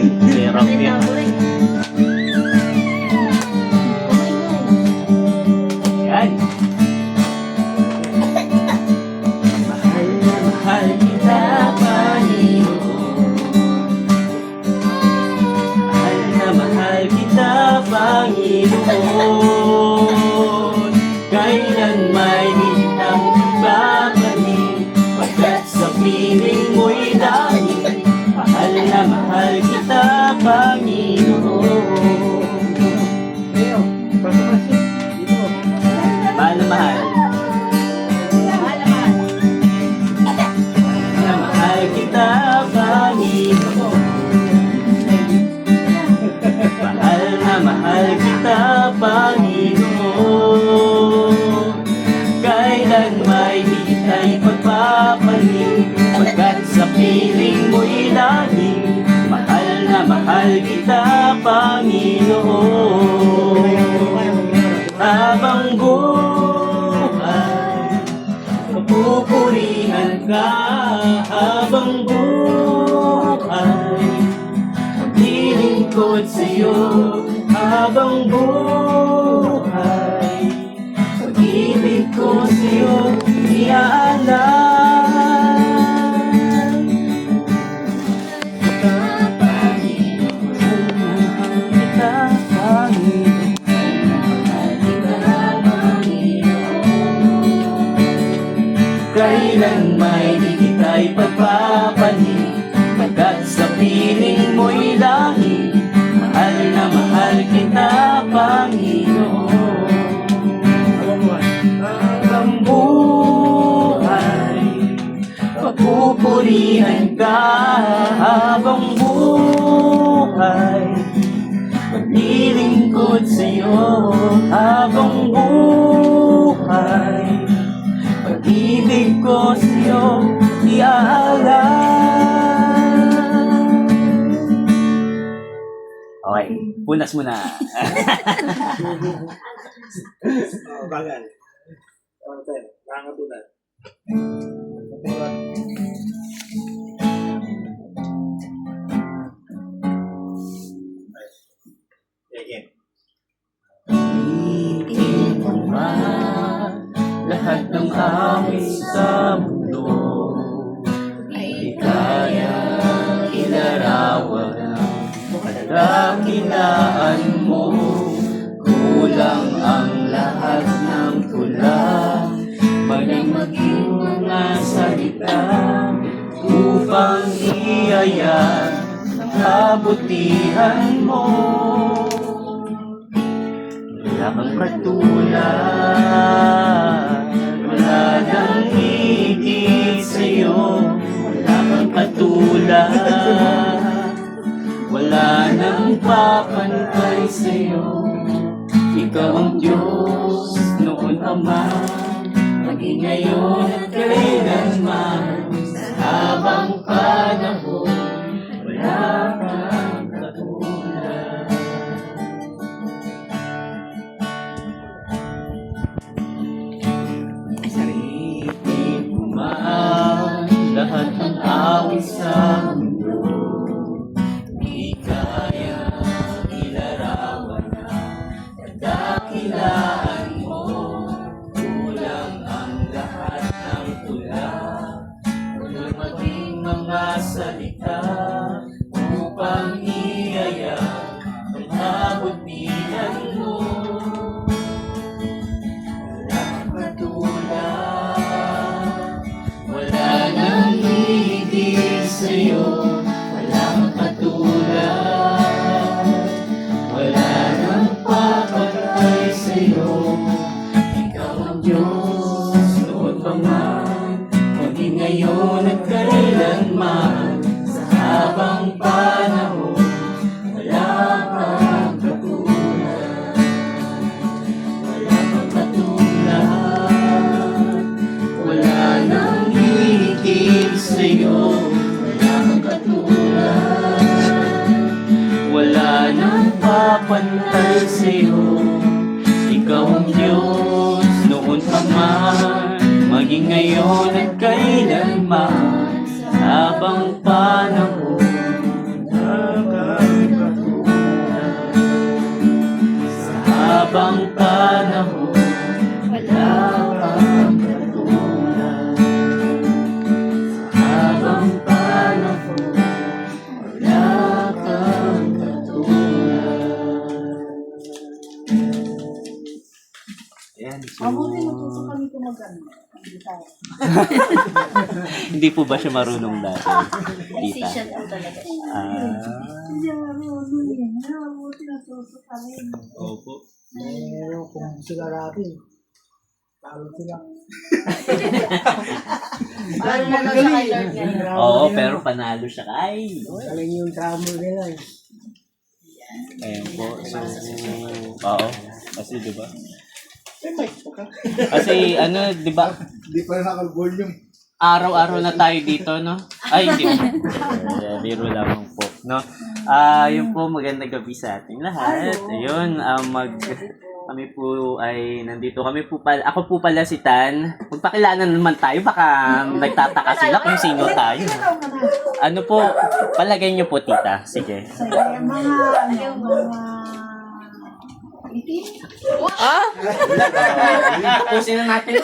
Sarap yan. Yan. Mahal na mahal kita, Panginoon. Mahal na mahal kita, Panginoon. Kailan may ditang babalik, pagkat sa piling mo'y langit. Mahal na mahal kita, Panginoon. Mahal na mahal. Na mahal kita, Panginoon. Mahal na mahal kita, Panginoon. Kailan may di tayo pagpapalit, pagkat sa piling mo'y langit. Mahal na mahal kita, Panginoon. Habang buhay, papupurihan ka. Habang buhay, maglilingkod sa'yo. Habang buhay, pag-ibig ko sa'yo iaalam. Kita, Panginoon. Kailan may di kita'y pagpapalit, pagkat sa piling mo'y langit. Mahal na mahal kita, Panginoon. Habang buhay, pagpupurihan ka. Habang buhay, maglilingkod sa'yo. Habang buhay, pag-ibig ko sa'yo iaalam. Okay, punas muna. Bagal. Nakakatunan. Again. Iingin mo man lahat ng awit sa mundo, ay kaya ilarawan ang kadakilaan mo. Kulang ang lahat ng tula, maling maging mga salita, upang iayat ang kabutihan mo. Wala kang katulad, wala nang higit sa'yo. Wala kang katulad, wala nang papantay sa'yo. Ikaw ang Diyos noon pa man, maging ngayon at kailanman. Sa habang panahon, wala kang katulad. Isipin mo man lahat ng awit sa mundo, di kaya ilarawan ang kadakilaan mo. Kulang ang lahat ng tula, walang maging mga salita, upang iayat ang kabutihan mo. Wala kang katulad, wala nang higit sa'yo. Wala kang katulad, wala nang papantay sa'yo. Ikaw ang Diyos noon pa man, maging ngayon at kailanman. Sa habang panahon, wala kang katulad. Wala kang katulad, wala nang higit sa'yo. Wala kang katulad, wala nang papantay sa'yo. Ikaw ang Diyos noon pa man, maging ngayon at kailanman. Sa habang panahon, habang panahon, wala kang katulad. Habang panahon, wala kang katulad. Ayan, so... Mabuti natuto kami kumagano. Gitara. Hindi po ba siya marunong dati? Tita? Musician po talaga siya. Hindi marunong yun. Mabuti natuto kami. Opo. Pero kung sila natin, talo sila. Paano na lang siya kay Lord ngayon? Oo, pero panalo siya kay. Galing yung drama nila eh. Ayan po. So, oo. Kasi diba? May mic pa ka. Kasi ano, diba? Hindi pa naka-volume. Araw-araw na tayo dito, no? Ay, hindi. Biro lamang po, no? Yun po, magandang gabi sa ating lahat. Ayun, kami po ay nandito. Kami po pala, ako po pala si Tan. Magpakilala naman tayo, baka nagtataka sila kung sino tayo. Ano po, palagay niyo po, tita. Sige. Mga itim. Tapusin na natin.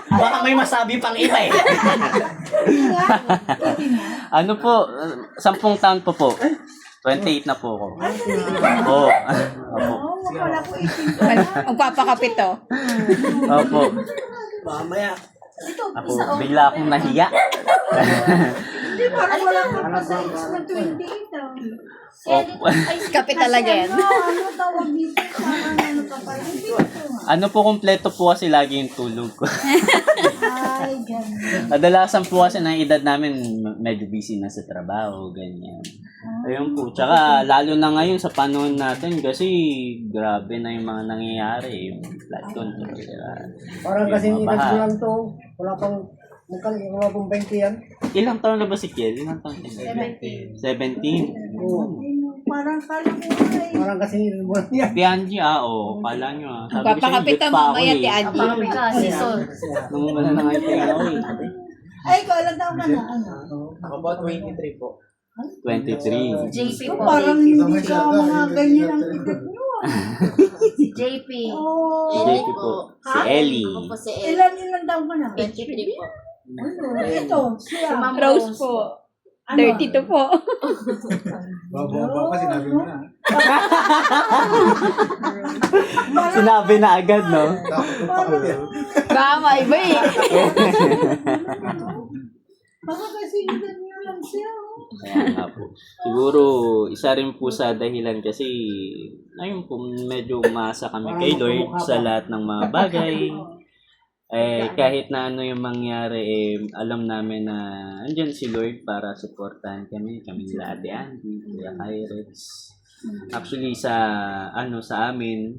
Baka may masabi pang iba eh. Ano po, 10 taon po. 28 na po ako. Oo. Opo. Oo, wala po itim. Magpapakapit to. Opo. Mamaya. Ako, bigla akong nahiya. Hindi, parang wala ka pa sa age na 28 ah. Opo. Kapit talaga yan. Ano tawag dito? Parang ano ka pa. Hindi ko nga. Ano po, kompleto po kasi lagi yung tulog ko. Ay, ganun. Kadalasan po kasi ng edad namin medyo busy na sa trabaho, ganyan. Ayun po. Tsaka lalo na ngayon sa panahon natin kasi grabe na yung mga nangyayari. Yung flood control. Parang Yung kasi mga baha. nagbulan to. Wala pang, wala pang 20 yan. Ilang taon na ba si Kiel? Ilang taon na? 17. 17. Oo. Parang kala ko ay. Parang kasi nagbulan yan. Si Angie, oo. Kala nyo ah. Sabi ko sa'yo, Magpapakapit youth to pa ako mamaya, eh. ti Angie. Kapag ka, season. Nung wala na nga yung tingin ako eh. Ay, ikaw ilang taon ka na? Ano? Ako po 23 po. 23. JP So, po. parang hindi ka mga ganyan ang edad nyo ah. JP. Oo. Si JP po. Si Ellie. Ako po si El. Ilan taon ka na? 23 po. Ano? Ito, siya. Ma'am Rose po. Ano? 32 po. Baba pa, sinabi mo na. Sinabi na agad, no? Tapos pa kami. Baka maiba eh. Baka kasi edad nyo lang siya. oh. Kaya nga po. Siguro, isa rin po sa dahilan kasi, ayun po, medyo umasa kami kay Lord sa lahat ng mga bagay. Kahit na ano yung mangyari, alam namin na andyan si Lord para supportahan kami nila Ate Andy, Kuya Kyrex. Actually, sa amin,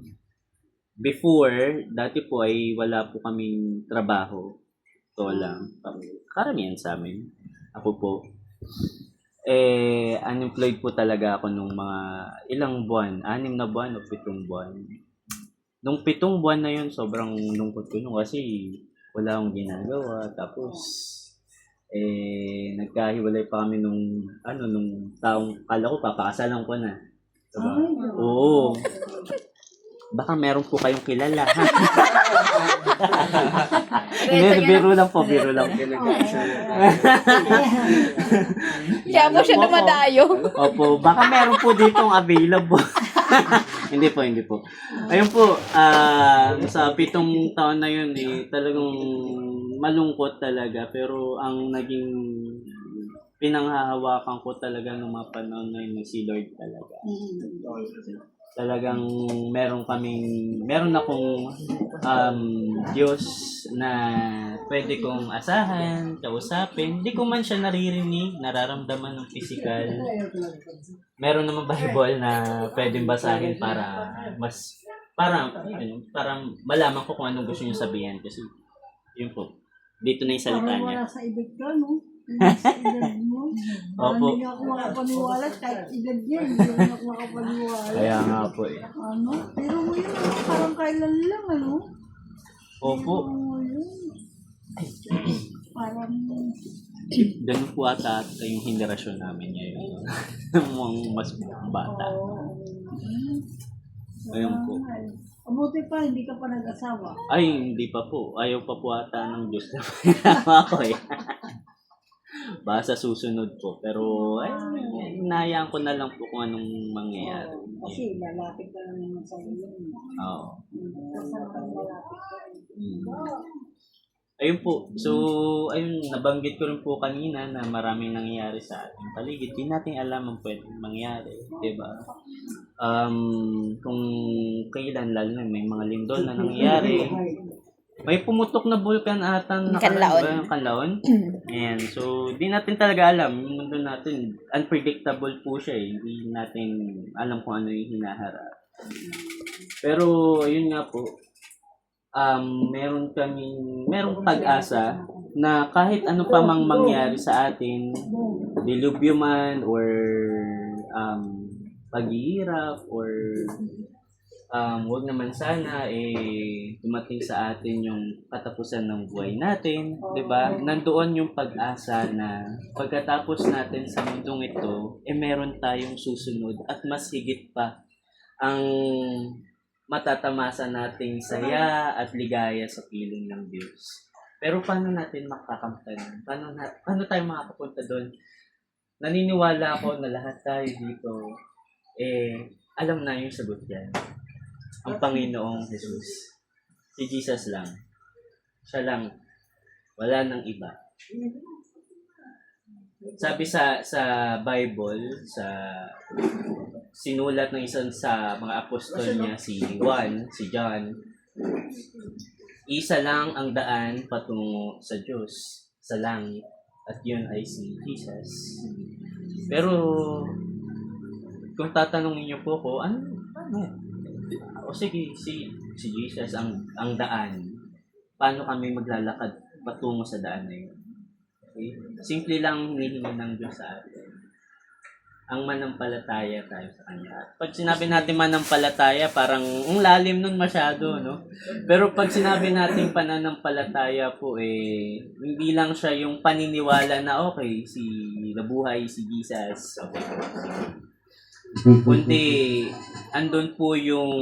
before, dati po ay wala po kaming trabaho. Ito lang. Karamihan sa amin. Ako po. Unemployed po talaga ako nung mga ilang buwan. 6 na buwan o 7 buwan. Nung 7 buwan na yun, sobrang lungkot ko nung kasi wala akong ginagawa. Tapos, nagkahiwalay pa kami nung taong kala ko papakasalan ko na. Diba? Oo. Baka meron po kayong kilala. Hindi, biro lang po. Kaya po siya dumadayo. Opo, baka meron po ditong available. Hindi po. Ayun po, sa 7 taon na yun, talagang malungkot talaga. Pero ang naging pinanghahawakan ko talaga ng mga panahon na yun, si Lord talaga. Talagang meron akong Diyos na pwede kong asahan, kausapin. Hindi ko man siya naririnig, nararamdaman ng physical. Meron naman Bible na pwedeng basahin para malaman ko kung anong gusto niyo sabihin kasi yun po. Dito na yung salita Parang niya. wala sa edad ka, no? Wala sa edad mo. Parang Opo. hindi ako makapaniwala kahit edad niya. Hindi ako makapaniwala. Kaya nga po eh. Ano? Pero mo yun, parang kailan lang, ano? Opo. Oo, yun. Parang, Ganun po ata yung henerasyon namin ngayon. Mga mas bata. Ayun po. Mabuti pa, hindi ka pa nag-asawa. Ay, hindi pa po. Ayaw pa po ata ng Diyos na pinama ako eh. Baka sa susunod po. Pero, ay, hinayaan ko na lang po kung anong mangyayari. Kasi lalapit ka lang naman sa iyo. Oo. Kasi naman lalapit ka. Ayun po. So, ayun, nabanggit ko rin po kanina na maraming nangyayari sa ating paligid. Di natin alam ang pwedeng mangyari. Diba? Kung kailan, lalo na may mga lindol na nangyayari. May pumutok na vulkan ata Kanlaon. Kanlaon. Ayan. So, di natin talaga alam. Yung mundo natin, unpredictable po siya eh. Hindi natin alam kung ano yung hinaharap. Pero, ayun nga po, merong pag-asa na kahit ano pa mang mangyari sa atin, dilubyo man or paghihirap or wag naman sana dumating sa atin yung katapusan ng buhay natin, 'di ba? Nandoon yung pag-asa na pagkatapos natin sa mundong ito, meron tayong susunod at mas higit pa ang matatamasa nating saya at ligaya sa piling ng Diyos. Pero paano natin makakamtan? Paano tayo makakapunta doon? Naniniwala ako na lahat tayo dito, alam na yung sagot yan. Ang Panginoong Jesus. Si Jesus lang. Siya lang. Wala nang iba. Sabi sa Bible, sa sinulat ng isang sa mga apostol niya, si John, isa lang ang daan patungo sa Diyos, sa langit, at yun ay si Jesus. Pero, kung tatanungin niyo po ko, ano? O sige, si Jesus ang daan. Paano kami maglalakad patungo sa daan na yun? Okay? Simple lang hinihingi ng Diyos sa atin. Ang manampalataya tayo sa Kanya. At pag sinabi natin manampalataya, parang ang lalim nun masyado, no? Pero pag sinabi natin pananampalataya po, hindi lang siya yung paniniwala na okay, nabuhay si Jesus. Okay. Kundi, andun po yung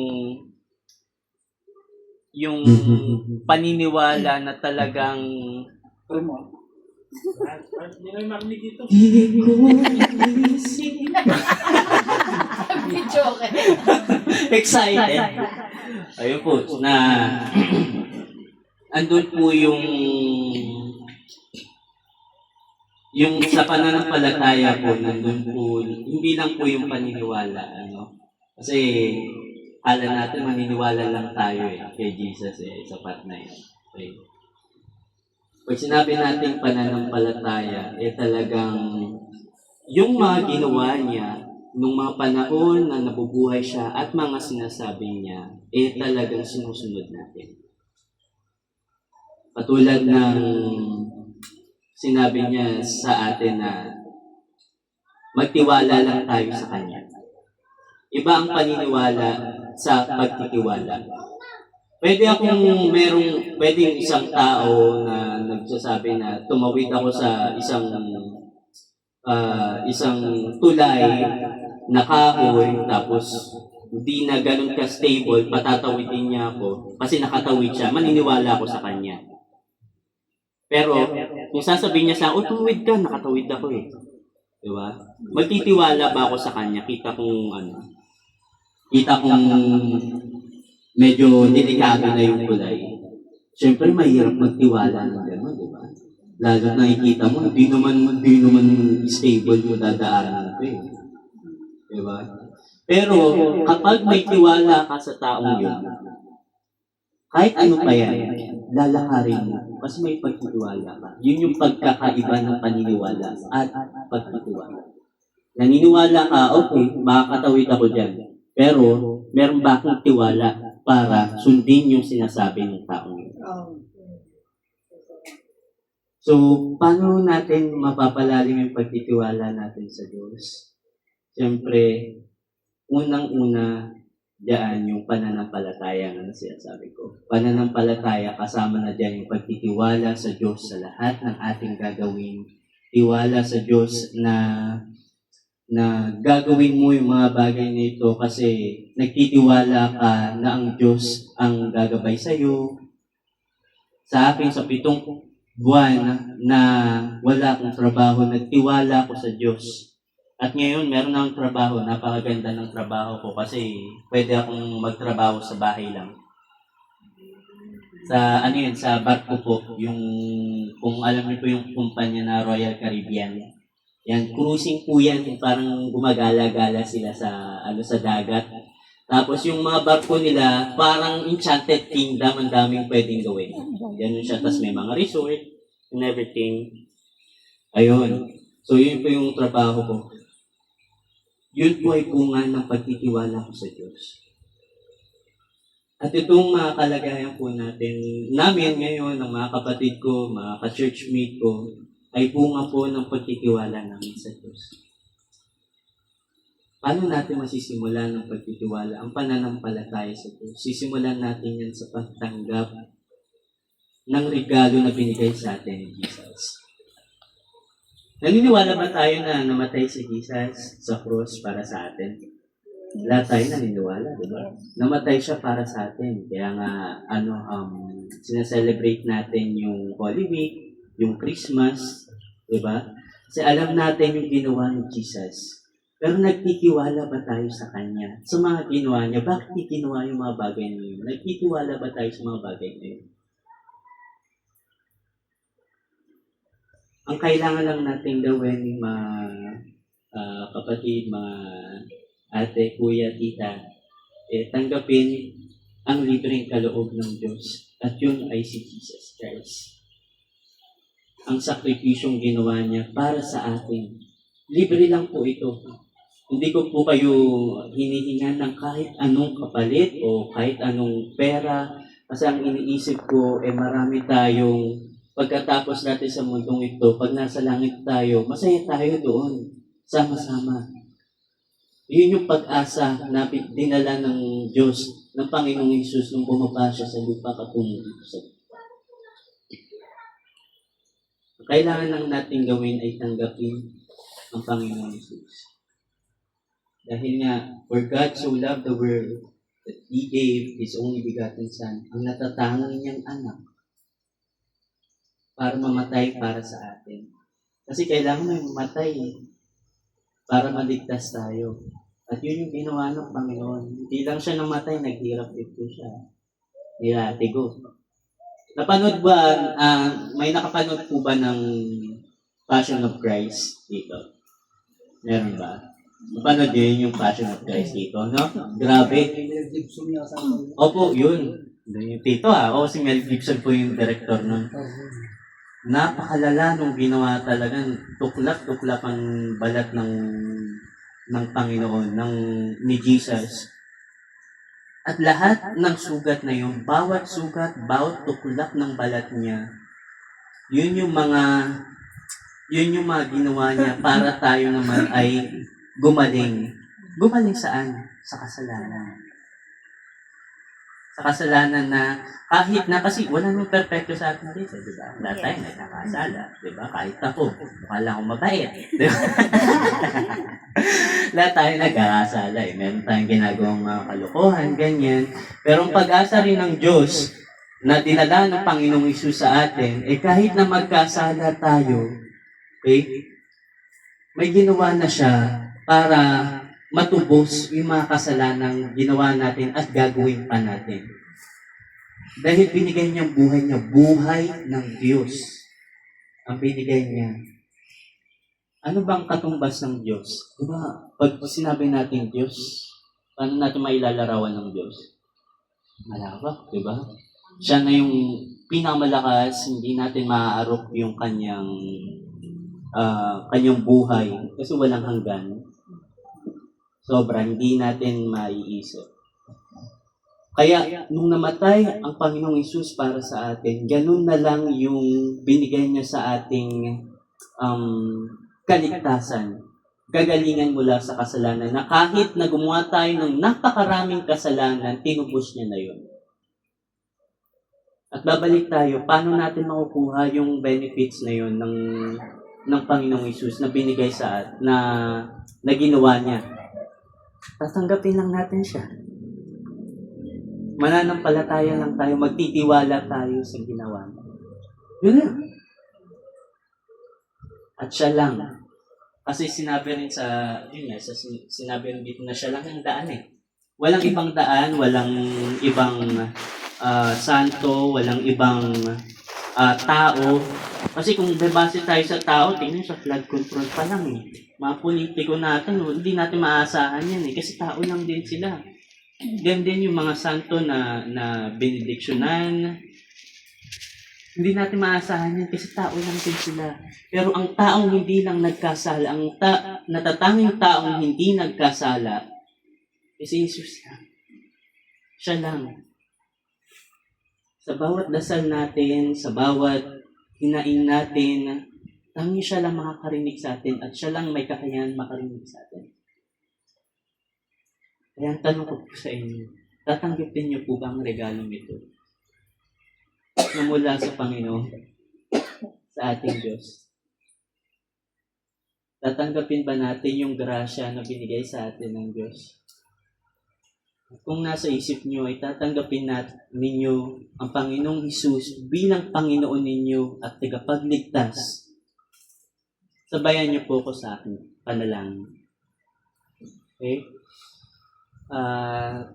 paniniwala na talagang Hindi na yung marinig dito. Joke. excited. Ayun po, na andun po yung sa pananampalataya po, nandun po, hindi lang po yung paniniwala, ano? Kasi, ala natin, maniniwala lang tayo kay Jesus sapat na yun. Okay. Pag sinabi natin pananampalataya, talagang yung mga ginawa niya nung mga panahon na nabubuhay siya at mga sinasabi niya, talagang sinusunod natin. Patulad ng sinabi niya sa atin na magtiwala lang tayo sa Kanya. Iba ang paniniwala sa pagtitiwala. Pwedeng isang tao na nagsasabi na tumawid ako sa isang tulay na kahoy, tapos hindi na ganun ka-stable, patatawidin niya ako kasi nakatawid siya, maniniwala ako sa kanya. Pero, kung sasabihin niya sa tumawid ka, nakatawid ako Diba? Magtitiwala ba ako sa kanya? Kita kong medyo delikado na yung kulay. Siyempre, mahirap magtiwala ng gano'n, di ba? Lalo na nakikita mo, di naman stable yung dadaanan ito Di ba? Pero, kapag may tiwala ka sa taong yun, kahit ano pa yan, lalakarin mo. Kasi may pagtitiwala ka. Yun yung pagkakaiba ng paniniwala at pagtitiwala. Naniniwala ka, okay, makakatawid ako dyan. Pero, meron ba akong tiwala para sundin yung sinasabi ng taong yun? So, paano natin mapapalalim yung pagtitiwala natin sa Diyos? Siyempre, unang-una, diyan yung pananampalataya na sinasabi ko. Pananampalataya, kasama na diyan yung pagtitiwala sa Diyos sa lahat ng ating gagawin. Tiwala sa Diyos na na gagawin mo yung mga bagay na ito kasi nagtitiwala ka na ang Diyos ang gagabay sa iyo. Sa akin, sa 7 buwan na wala akong trabaho, nagtiwala ako sa Diyos. At ngayon, meron akong trabaho. Napakaganda ng trabaho ko kasi pwede akong magtrabaho sa bahay lang. Sa ano yun, sa barko po, yung kung alam niyo po yung kumpanya na Royal Caribbean. Yan, cruising po yan, yung parang gumagala-gala sila sa sa dagat. Tapos yung mga barko nila, parang Enchanted Kingdom, ang daming pwedeng gawin. Yan siya, tapos may mga resort and everything. Ayun. So yun po yung trabaho ko. Yun po ay bunga ng pagtitiwala ko sa Diyos. At itong mga kalagayan po namin ngayon, ng mga kapatid ko, mga ka-churchmate ko, ay bunga po ng pagtitiwala namin sa Diyos. Paano natin masisimulan ng pagtitiwala ang pananampalataya sa Diyos? Sisimulan natin yan sa pagtanggap ng regalo na binigay sa atin ni Jesus. Naniniwala ba tayo na namatay si Jesus sa cross para sa atin? Lahat tayo naniniwala, di ba? Namatay siya para sa atin. Kaya nga, sinaselebrate natin yung Holy Week, yung Christmas, di ba? Kasi alam natin yung ginawa ni Jesus. Pero nagtitiwala ba tayo sa Kanya? Sa mga ginawa niya, bakit ginawa yung mga bagay na yun? Nagtitiwala ba tayo sa mga bagay na yun? Ang kailangan lang natin gawin, mga kapatid, mga ate, kuya, tita, tanggapin ang libreng kaloob ng Diyos. At yun ay si Jesus Christ. Ang sakripisyong ginawa niya para sa atin. Libre lang po ito. Hindi ko po kayo hinihingan ng kahit anong kapalit o kahit anong pera. Kasi ang iniisip ko, marami tayong pagkatapos natin sa mundong ito, pag nasa langit tayo, masaya tayo doon. Sama-sama. Yun yung pag-asa na dinala ng Diyos, ng Panginoong Hesus nung bumaba siya sa lupa katungo dito sa lupa. Kailangan lang natin gawin ay tanggapin ang Panginoong Hesus. Dahil nga, for God so loved the world that He gave His only begotten Son, ang natatanging niyang anak, para mamatay para sa atin. Kasi kailangan may mamatay para maligtas tayo. At yun yung ginawa ng Panginoon. Hindi lang siya namatay, naghirap dito siya. Nilatigo. Napanood ba, may nakapanood po ba ng Passion of Christ dito? Meron ba? Napanood yun yung Passion of Christ dito, no? Grabe. Opo, yun. Yung Tito o si Mel Gibson po yung director nun. Napakalala nung ginawa talaga. Tuklap-tuklap ang balat ng Panginoon, ni Jesus. At lahat ng sugat na yun, bawat sugat, bawat tuklap ng balat niya, yun yung mga ginawa niya para tayo naman ay gumaling. Gumaling saan? Sa kasalanan. Sa kasalanan na kahit na, kasi wala nang perfecto sa atin dito, di ba? Lahat tayo nagkakasala, di ba? Kahit ako, mukha lang akong mabait, di ba? Lahat tayo nagkakasala, meron tayong ginagawang mga kalokohan, ganyan. Pero ang pag-asa rin ng Diyos na dinala ng Panginoong Hesus sa atin, kahit na magkasala tayo, may ginawa na siya para matubos yung mga kasalanang ginawa natin at gagawin pa natin. Dahil binigay niyang buhay ng Diyos. Ang binigay niya. Ano bang katumbas ng Diyos? Diba, pag sinabi natin Diyos, paano natin mailalarawan ng Diyos? Malawak, diba? Siya na yung pinakamalakas, hindi natin maaarok yung kanyang buhay kasi walang hanggan. Sobra, hindi natin maiisip. Kaya, nung namatay ang Panginoong Hesus para sa atin, ganun na lang yung binigay niya sa ating kaligtasan. Gagalingan mula sa kasalanan na kahit na gumawa tayo ng napakaraming kasalanan, tinubos niya na yun. At babalik tayo, paano natin makukuha yung benefits na yun ng Panginoong Hesus na binigay na ginawa niya. Tatanggapin lang natin siya. Mananampalataya lang tayo, magtitiwala tayo sa ginawa niya. Yun lang. At siya lang. Kasi sinabi rin sinabi rin dito na siya lang ang daan eh. Walang ibang daan, walang ibang santo, walang ibang tao. Kasi kung bebase tayo sa tao, tingnan sa flood control pa lang eh. Mga politiko natin, hindi natin maaasahan yan eh. Kasi tao lang din sila. Ganyan din yung mga santo na benediksyonan. Hindi natin maaasahan yan kasi tao lang din sila. Pero ang taong hindi lang nagkasala, natatanging taong hindi nagkasala, si Jesus lang. Siya lang. Sa bawat dasal natin, sa bawat hinaing natin, tanging siya lang makakarinig sa atin at siya lang may kakayahan makarinig sa atin. Kaya ang tanong ko po sa inyo, tatanggapin niyo po ba ang regalong ito na mula sa Panginoon, sa ating Diyos? Tatanggapin ba natin yung grasya na binigay sa atin ng Diyos? Kung nasa isip niyo ay tatanggapin ninyo ang Panginoong Hesus bilang Panginoon ninyo at tagapagligtas, sabayan niyo po ko sa akin panalangin. Okay?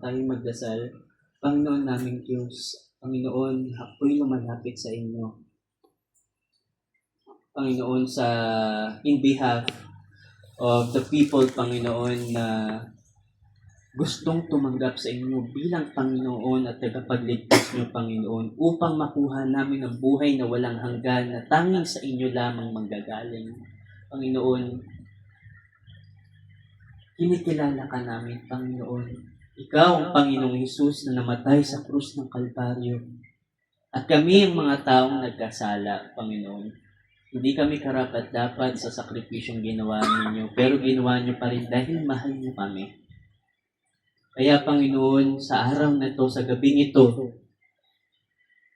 Tayo magdasal. Panginoon naming Diyos, Panginoon, ako'y lumalapit sa inyo. Panginoon, in behalf of the people, Panginoon, na gustong tumanggap sa inyo bilang Panginoon at tagapagligtas niyo, Panginoon, upang makuha namin ang buhay na walang hanggan na tanging sa inyo lamang manggagaling. Panginoon, kinikilala ka namin, Panginoon. Ikaw ang Panginoong Hesus na namatay sa krus ng Kalbaryo. At kami ang mga taong nagkasala, Panginoon. Hindi kami karapat-dapat sa sakripisyong ginawa ninyo, pero ginawa niyo pa rin dahil mahal niyo kami. Kaya, Panginoon, sa araw na ito, sa gabing ito,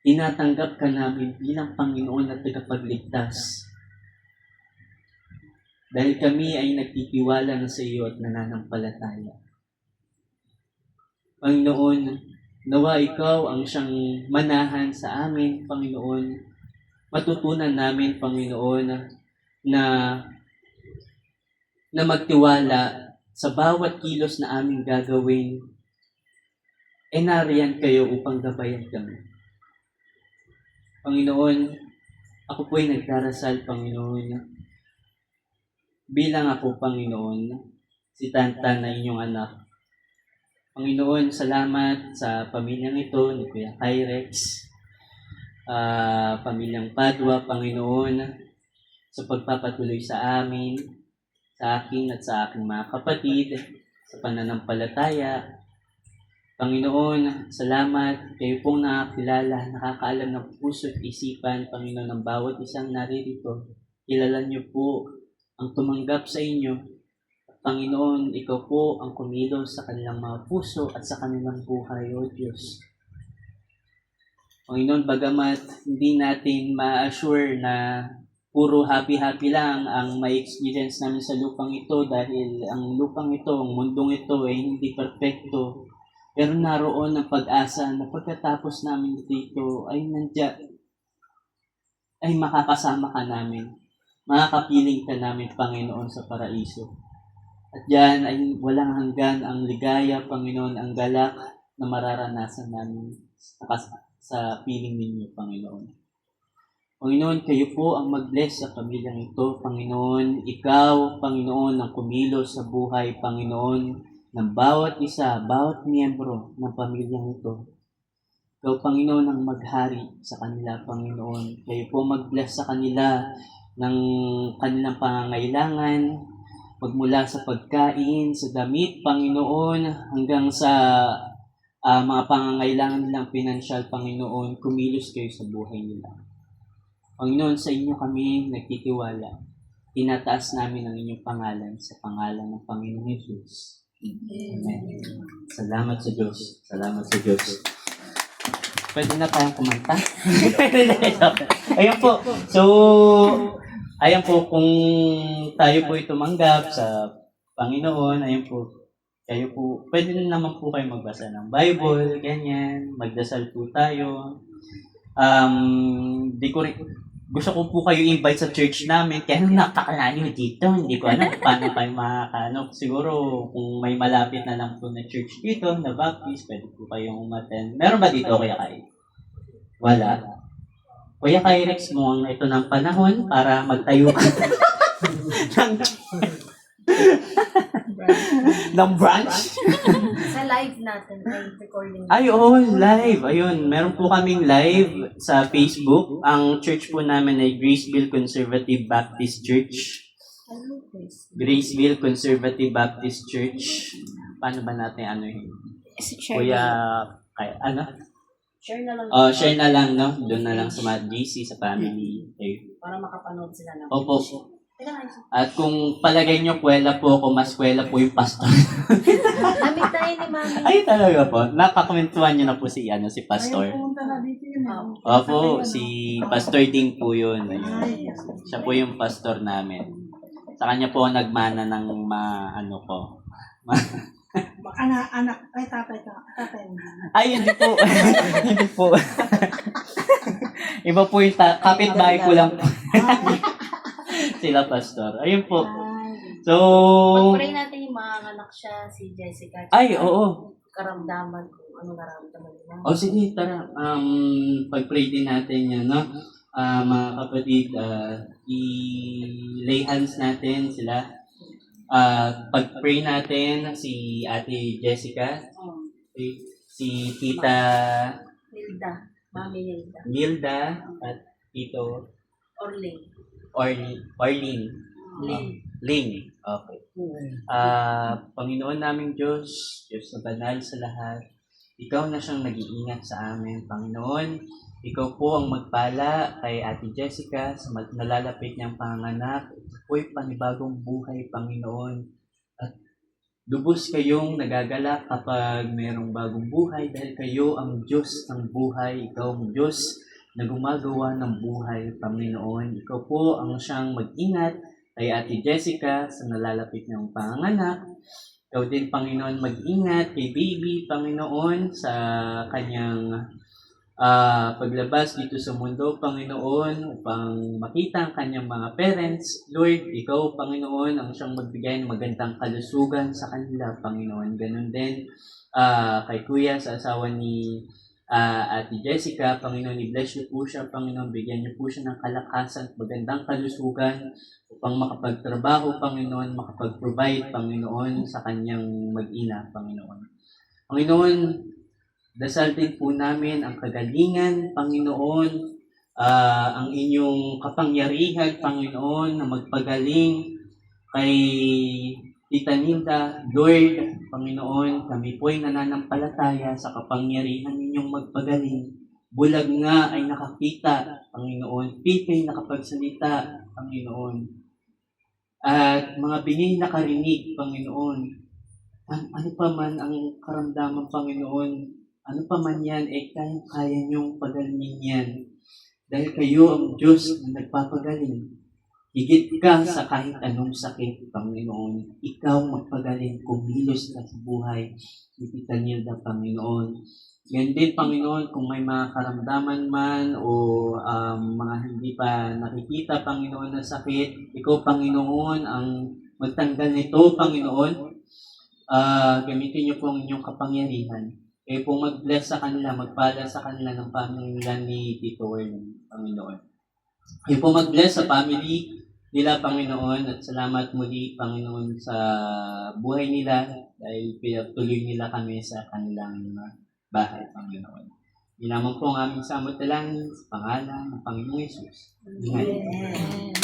tinatanggap ka namin bilang Panginoon at tagapagligtas. Dahil kami ay nagtitiwala na sa iyo at nananampalataya. Panginoon, nawa ikaw ang siyang manahan sa amin, Panginoon. Matutunan namin, Panginoon, na magtiwala sa bawat kilos na aming gagawin, nariyan kayo upang gabayan kami. Panginoon, ako po'y nagdarasal, Panginoon, bilang ako, Panginoon, si Tanta na inyong anak. Panginoon, salamat sa pamilyang ito ni Kuya Kyrex, pamilyang Padua, Panginoon, sa pagpapatuloy sa amin, sa akin at sa aking mga kapatid, sa pananampalataya. Panginoon, salamat, kayo pong nakakilala, nakakaalam ng puso at isipan, Panginoon, ng bawat isang naririto. Kilala niyo po ang tumanggap sa inyo. Panginoon, ikaw po ang kumilos sa kanilang mga puso at sa kanilang buhay, O Diyos. Panginoon, bagamat hindi natin ma-assure na puro happy-happy lang ang may experience namin sa lupang ito dahil ang lupang ito, ang mundong ito ay hindi perfecto. Pero naroon ang pag-asa na pagkatapos namin dito ay ay makakasama ka namin. Makakapiling ka namin, Panginoon, sa paraiso. At diyan ay walang hanggan ang ligaya, Panginoon, ang galak na mararanasan namin sa piling ninyo, Panginoon. Panginoon, kayo po ang mag-bless sa pamilyang ito, Panginoon. Ikaw, Panginoon, ang kumilos sa buhay, Panginoon, ng bawat isa, bawat miyembro ng pamilyang ito. Ikaw, Panginoon, ang maghari sa kanila, Panginoon. Kayo po mag-bless sa kanila ng kanilang pangangailangan, magmula sa pagkain, sa damit, Panginoon, hanggang sa mga pangangailangan nilang pinansyal, Panginoon, kumilos kayo sa buhay nila. Panginoon, sa inyo kami nagtitiwala. Tinataas namin ang inyong pangalan sa pangalan ng Panginoong Hesus. Amen. Salamat sa Diyos. Salamat sa Diyos. Pwede na tayong kumanta. Ayun po. So, Ayan po, kung tayo po ay tumanggap sa Panginoon, ayan po, kayo po, pwede naman po kayo magbasa ng Bible, ganyan, magdasal po tayo. Gusto ko po kayo invite sa church namin, kaya nung napakalayo dito, hindi ko alam kung paano kayo makakano. Siguro, kung may malapit na lang po na church dito, na Baptist, pwede po kayong umattend. Meron ba dito, Kuya Kai? Wala. Kuya Kai, Rex mo ang ito ng panahon para magtayo ka ng branch. Sa live natin, ay recording. Ay, oo, live. Ayun, meron po kaming live sa Facebook. Ang church po namin ay Graceville Conservative Baptist Church. Ano, please? Graceville Conservative Baptist Church. Paano ba natin ano yun? Kuya, ano? Share na lang. Share na lang, no? Doon na lang sa mga GC, sa family. Okay. Para makapanood sila ng Opo. Teka lang, At kung palagay nyo, kwela po ako, mas kwela po yung pastor. namit tayo ni Mami. Ay, talaga po. Nakakwentuhan nyo na po si pastor. Pumunta na dito yun. Opo, si Pastor Ding po yun. Ayun. Siya po yung pastor namin. Sa kanya po nagmana ng ano ko. Anak, ay tatay ka. Tatay mo. Ay, hindi po. Hindi po. Iba po yung kapitbahay ko lang po. Sila pastor. Ayun po. So, Pag-pray natin yung mga anak siya, si Jessica. ay, oo. Karamdaman kung ano naramdaman nila. O sige, tara. Pag-pray din natin yan, no? Mga kapatid, i-lay hands natin sila. Pag-pray natin si Ate Jessica, si Tita Nilda. Mami Nilda. Nilda, at Tito Orling. Orlin. Lynn. Ling. Okay. Panginoon naming Diyos, Diyos na banal sa lahat, Ikaw na siyang nag-iingat sa amin, Panginoon. Ikaw po ang magpala kay Ate Jessica sa nalalapit niyang panganganak. Ito po'y panibagong buhay, Panginoon. At lubos kayong nagagalak kapag mayroong bagong buhay dahil kayo ang Diyos ng buhay. Ikaw ang Diyos na gumagawa ng buhay, Panginoon. Ikaw po ang siyang mag-ingat kay Ate Jessica sa nalalapit niyang panganganak. Ikaw din, Panginoon, mag-ingat kay baby, Panginoon, sa kanyang paglabas dito sa mundo, Panginoon, upang makita ang kanyang mga parents. Lord, Ikaw, Panginoon, ang siyang magbigay ng magandang kalusugan sa kanila, Panginoon. Ganun din kay Kuya, sa asawa ni Ate Jessica, Panginoon, i-bless niyo po siya, Panginoon, bigyan niyo po siya ng kalakasan at magandang kalusugan upang makapagtrabaho, Panginoon, makapag-provide, Panginoon, sa kanyang mag-ina, Panginoon. Panginoon, dasal din po namin ang kagalingan, Panginoon, ang inyong kapangyarihan, Panginoon, na magpagaling kay Tita Nilda. Lord, Panginoon, kami po ay nananampalataya sa kapangyarihan ninyong magpagaling. Bulag nga ay nakakita, Panginoon. Pipay nakapagsalita, Panginoon. At mga bingi nakarinig, Panginoon. Ano pa man ang karamdaman, Panginoon, ano pa man yan, kaya niyong pagalingin yan. Dahil kayo ang Diyos na nagpapagaling. Higit ka sa kahit anong sakit, Panginoon. Ikaw magpagaling, kumilos ka sa buhay ni Tita Nilda, Panginoon. Yan din, Panginoon, kung may mga karamdaman man o mga hindi pa nakikita, Panginoon, na sakit, Ikaw, Panginoon, ang magtanggal nito, Panginoon. Gamitin niyo po ang inyong kapangyarihan. Kayo po mag-bless sa kanila, magpala sa kanila ng family nila ni Tito Erwin, Panginoon. Kayo po mag-bless sa family nila, Panginoon, at salamat muli, Panginoon, sa buhay nila dahil pinatuloy nila kami sa kanilang bahay, Panginoon. Lamang po ang aming samot dalangin sa pangalan ng Panginoong Yesus. Amen.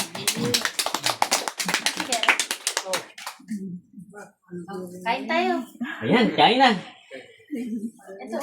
Kain tayo. Ayan, kain na. Ito,